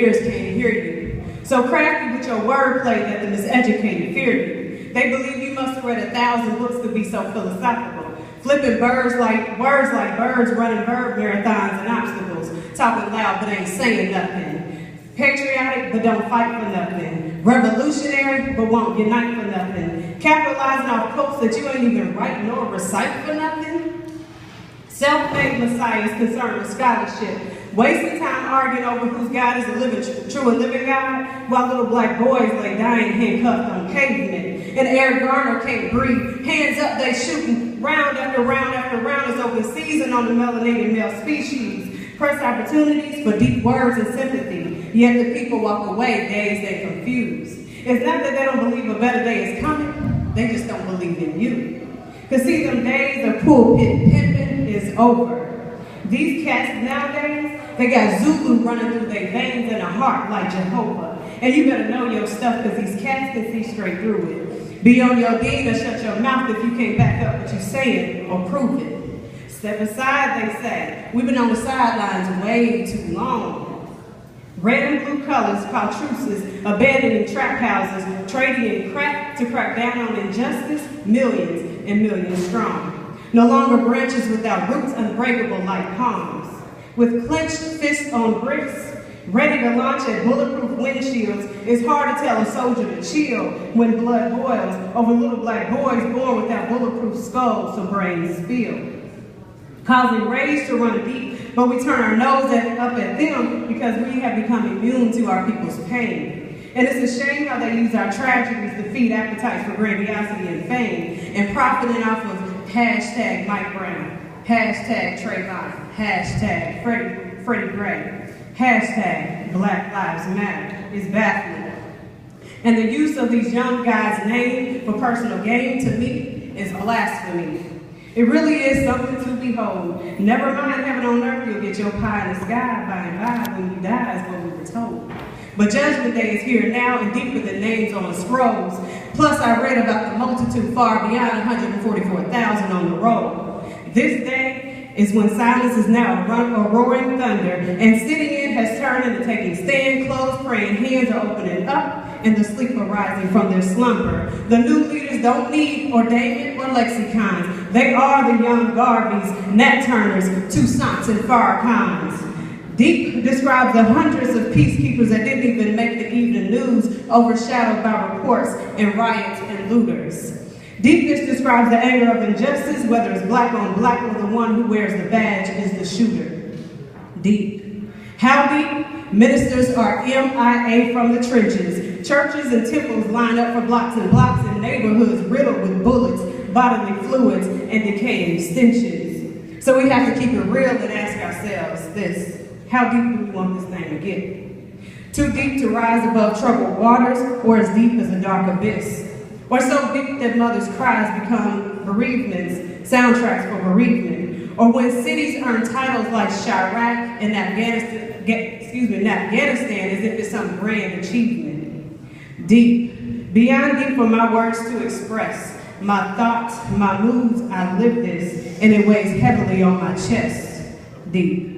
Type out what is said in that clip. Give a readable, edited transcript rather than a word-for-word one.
ears can't hear you. So crafty with your wordplay that the miseducated fear you. They believe you must have read 1,000 books to be so philosophical. Flipping words like birds running verb marathons and obstacles. Talking loud but ain't saying nothing. Patriotic but don't fight for nothing. Revolutionary but won't unite for nothing. Capitalizing off quotes that you ain't even write nor recite for nothing. Self-made messiahs concerned with scholarship. Wasting time arguing over whose God is a true and living God, while little black boys lay dying handcuffed on pavement. And Eric Garner can't breathe. Hands up, they shooting. Round after round after round is open season on the melanated male species. Press opportunities for deep words and sympathy. Yet the people walk away dazed and confused. It's not that they don't believe a better day is coming. They just don't believe in you. Cause see, them days of pulpit pimping is over. These cats nowadays, they got Zulu running through their veins and a heart like Jehovah. And you better know your stuff because these cats can see straight through it. Be on your game or shut your mouth if you can't back up what you're saying or prove it. Step aside, they say. We've been on the sidelines way too long. Red and blue colors called truces, abandoning trap houses, trading in crack to crack down on injustice, millions and millions strong. No longer branches without roots unbreakable like palms. With clenched fists on bricks, ready to launch at bulletproof windshields, it's hard to tell a soldier to chill when blood boils over little black boys born without bulletproof skulls so brains spill. Causing rage to run deep, but we turn our nose up at them because we have become immune to our people's pain. And it's a shame how they use our tragedies to feed appetites for grandiosity and fame, and profiting off of hashtag Mike Brown, hashtag Trayvon, hashtag Freddie Gray, hashtag Black Lives Matter is baffling. And the use of these young guys' name for personal gain to me is blasphemy. It really is something to behold. Never mind heaven on earth, you'll get your pie in the sky by and by when you die is what we were told. But Judgment Day is here now and deeper than names on the scrolls. Plus I read about the multitude far beyond 144,000 on the roll. This day is when silence is now a roaring thunder, and sitting in has turned into taking stand, clothes praying, hands are opening up, and the sleep arising from their slumber. The new leaders don't need ordainment or lexicons. They are the young Garveys, Nat Turners, Toussaints, and Farrakhan's. Deep describes the hundreds of peacekeepers that didn't even make the evening news, overshadowed by reports and riots and looters. Deepness describes the anger of injustice, whether it's black on black or the one who wears the badge is the shooter. Deep. How deep? Ministers are MIA from the trenches. Churches and temples line up for blocks and blocks in neighborhoods riddled with bullets, bodily fluids, and decaying stenches. So we have to keep it real and ask ourselves this: how deep do we want this thing to get? Too deep to rise above troubled waters, or as deep as a dark abyss? Or so deep that mothers' cries become bereavements, soundtracks for bereavement? Or when cities earn titles like Chirac and Afghanistan as if it's some grand achievement? Deep, beyond deep for my words to express. My thoughts, my moods, I live this, and it weighs heavily on my chest. Deep.